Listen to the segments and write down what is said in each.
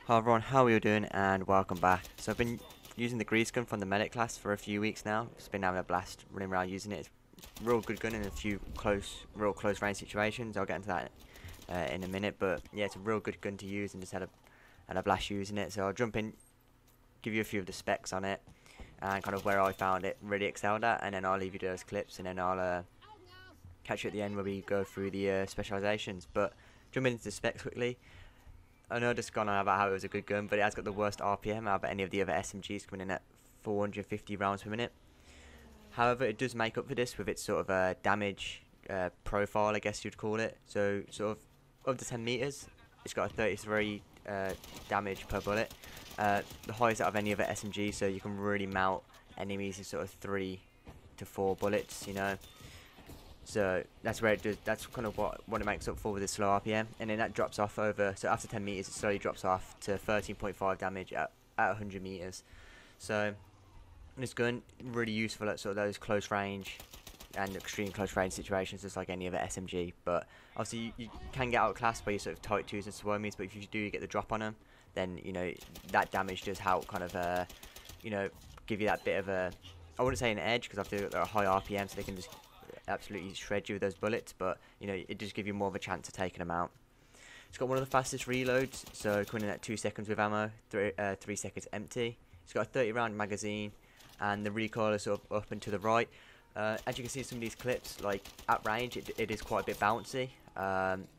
Hi everyone, how are you doing and welcome back. So I've been using the grease gun from the medic class for a few weeks now. Just been having a blast running around using it. It's a real good gun in a few real close range situations. I'll get into that in a minute, but yeah, it's a real good gun to use and just had a blast using it. So I'll jump in, give you a few of the specs on it and kind of where I found it really excelled at, and then I'll leave you those clips and then I'll catch you at the end where we go through the specializations. But jumping into the specs quickly. I know just gone on about how it was a good gun, but it has got the worst RPM out of any of the other SMGs, coming in at 450 rounds per minute. However, it does make up for this with its sort of damage profile, I guess you'd call it. So, sort of up to 10 meters, it's got a 33 damage per bullet, the highest out of any other SMG. So you can really mount enemies in sort of 3 to 4 bullets, you know. So that's where it does. That's kind of what it makes up for with the slow RPM, and then that drops off over. So after 10 meters, it slowly drops off to 13.5 damage at 100 meters. So this gun really useful at sort of those close range and extreme close range situations, just like any other SMG. But obviously you can get outclassed by your sort of tight twos and swarmies. But if you do get the drop on them, then you know that damage does help kind of you know, give you that bit of a, I wouldn't say an edge, because after they're a high RPM, so they can just absolutely shred you with those bullets, but you know, it does give you more of a chance of taking them out. It's got one of the fastest reloads, so coming in at 2 seconds with ammo, 3 seconds empty. It's got a 30 round magazine, and the recoil is sort of up and to the right. As you can see in some of these clips, like at range, it is quite a bit bouncy.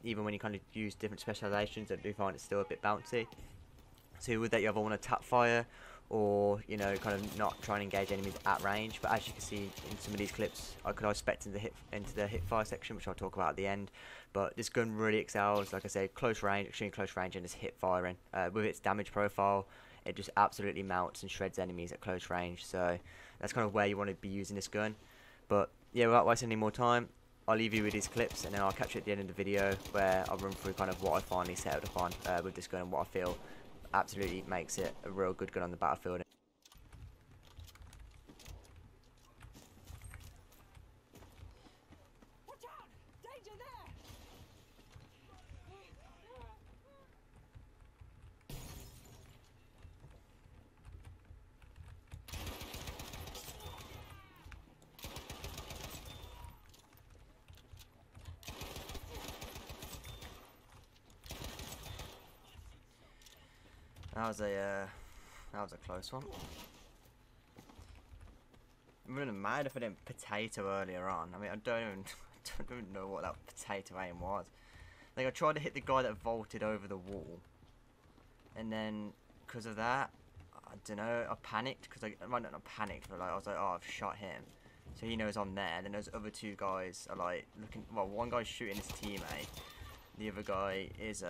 Even when you kind of use different specializations, I do find it's still a bit bouncy. So with that, you either want to tap fire, or you know, kind of not try and engage enemies at range. But as you can see in some of these clips, I could expect into the hip fire section, which I'll talk about at the end. But this gun really excels, like I say, close range, extreme close range, and just hip firing. With its damage profile, it just absolutely mounts and shreds enemies at close range. So that's kind of where you want to be using this gun. But yeah, without wasting any more time, I'll leave you with these clips, and then I'll catch you at the end of the video where I'll run through kind of what I finally settled upon with this gun and what I feel absolutely makes it a real good gun on the battlefield. Watch out! Danger there! That was a close one. I wouldn't have mad if I didn't potato earlier on. I mean, I don't even know what that potato aim was. Like, I tried to hit the guy that vaulted over the wall, and then because of that, I don't know, I panicked, because I might not panicked, but like, I was like, oh, I've shot him, so he knows I'm there. And then those other two guys are like looking. Well, one guy's shooting his teammate, the other guy is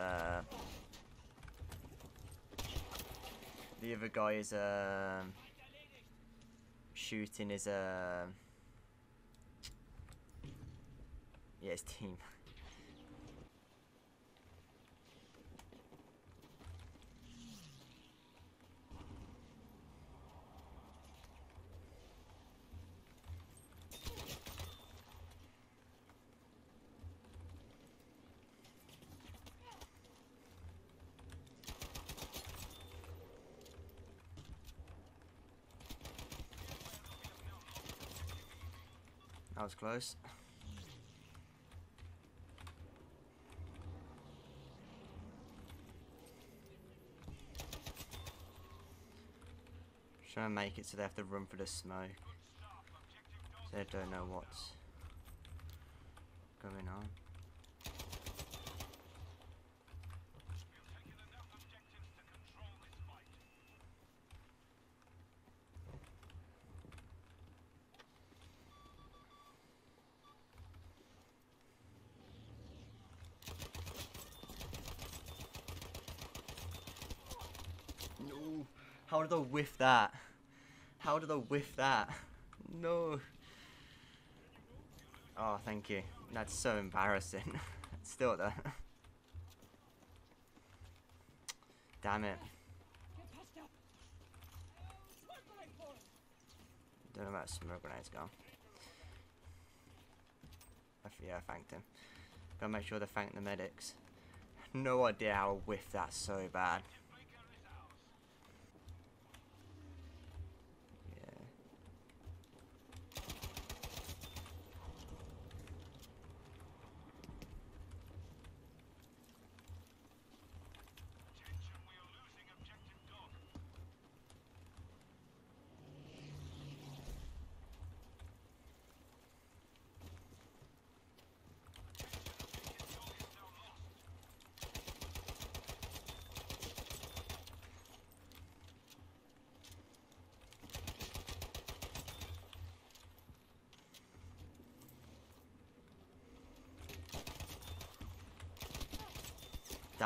shooting his yeah, his team. That was close. Trying to make it so they have to run for the smoke, so they don't know what's going on. No! How did I whiff that? How did I whiff that? No! Oh, thank you. That's so embarrassing. Still though. Damn it. Get patched up! Smoke grenade for him! Don't know about smoke grenades gone. Yeah, I thanked him. Gotta make sure to thank the medics. No idea how I whiffed that so bad.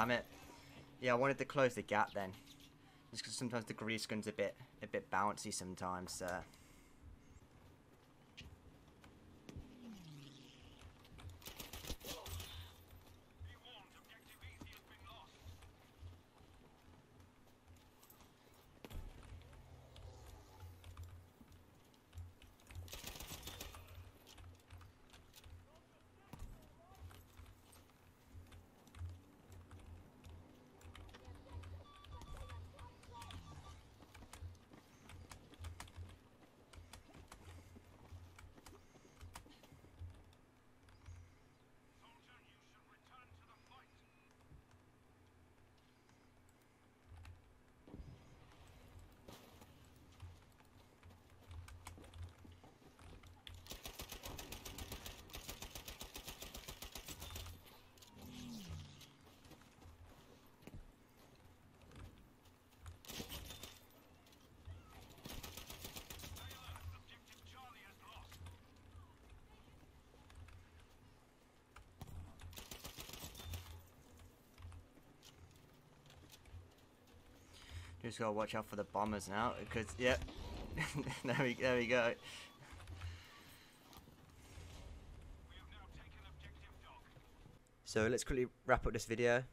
damn it. Yeah, I wanted to close the gap then. Just because sometimes the grease gun's a bit bouncy sometimes, so. Just gotta watch out for the bombers now, because yep, there we go. So let's quickly wrap up this video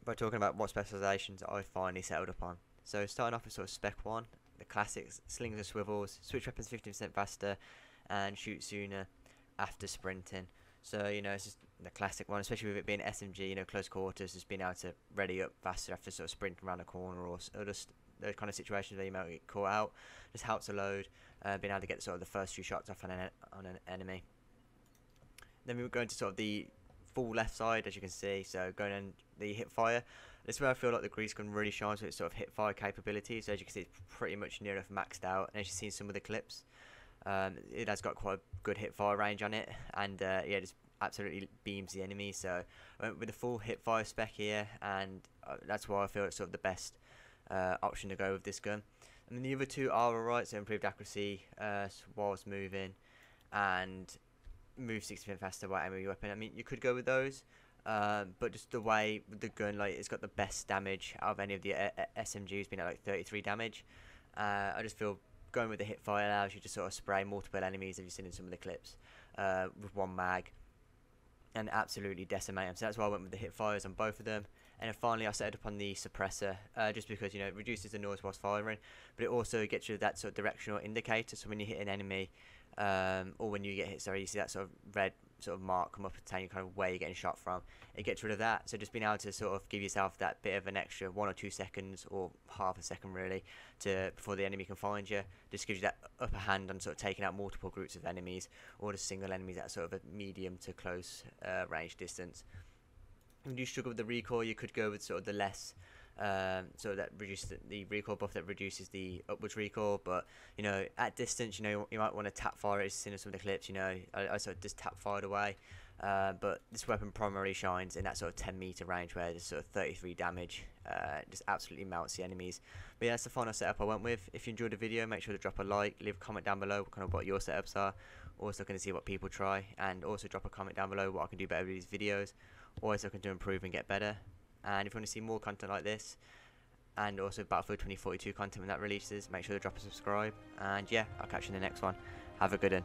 by talking about what specializations I finally settled upon. So starting off with sort of spec 1, the classics: slings and swivels, switch weapons 15% faster, and shoot sooner after sprinting. So you know, it's just the classic one, especially with it being SMG, you know, close quarters, just being able to ready up faster after sort of sprinting around a corner, or just those kind of situations where you might get caught out. Just helps a load, being able to get sort of the first few shots off on an enemy. Then we will go into sort of the full left side, as you can see. So going in the hip fire, this is where I feel like the grease gun really shines with its sort of hip fire capabilities. So as you can see, it's pretty much near enough maxed out, and as you've seen some of the clips, it has got quite a good hip fire range on it, and yeah, just absolutely beams the enemy. So I went with the full hip fire spec here, and that's why I feel it's sort of the best option to go with this gun. And then the other two are alright, so improved accuracy whilst moving, and move 60% faster while aiming your weapon. I mean, you could go with those, but just the way with the gun, like, it's got the best damage out of any of the SMGs, being at like 33 damage. I just feel going with the hip fire allows you to sort of spray multiple enemies, as you've seen in some of the clips, with one mag, and absolutely decimate them. So that's why I went with the hip fires on both of them. And then finally I set it up on the suppressor, just because, you know, it reduces the noise whilst firing, but it also gets you that sort of directional indicator. So when you hit an enemy, or when you get hit, sorry, you see that sort of red sort of mark come up and tell you kind of where you're getting shot from. It gets rid of that. So just being able to sort of give yourself that bit of an extra 1 or 2 seconds, or half a second really, to before the enemy can find you, just gives you that upper hand on sort of taking out multiple groups of enemies, or just single enemies at sort of a medium to close range distance. If you struggle with the recoil, you could go with sort of the less, so that reduces the recoil buff, that reduces the upwards recoil. But you know, at distance, you know, you might want to tap fire it. As seen in some of the clips, you know, I sort of just tap fired away. But this weapon primarily shines in that sort of 10-meter range, where there's sort of 33 damage, just absolutely melts the enemies. But yeah, that's the final setup I went with. If you enjoyed the video, make sure to drop a like, leave a comment down below kind of what your setups are. Also going to see what people try, and also drop a comment down below what I can do better with these videos. Always looking to improve and get better. And if you want to see more content like this, and also Battlefield 2042 content when that releases, make sure to drop a subscribe. And yeah, I'll catch you in the next one. Have a good one.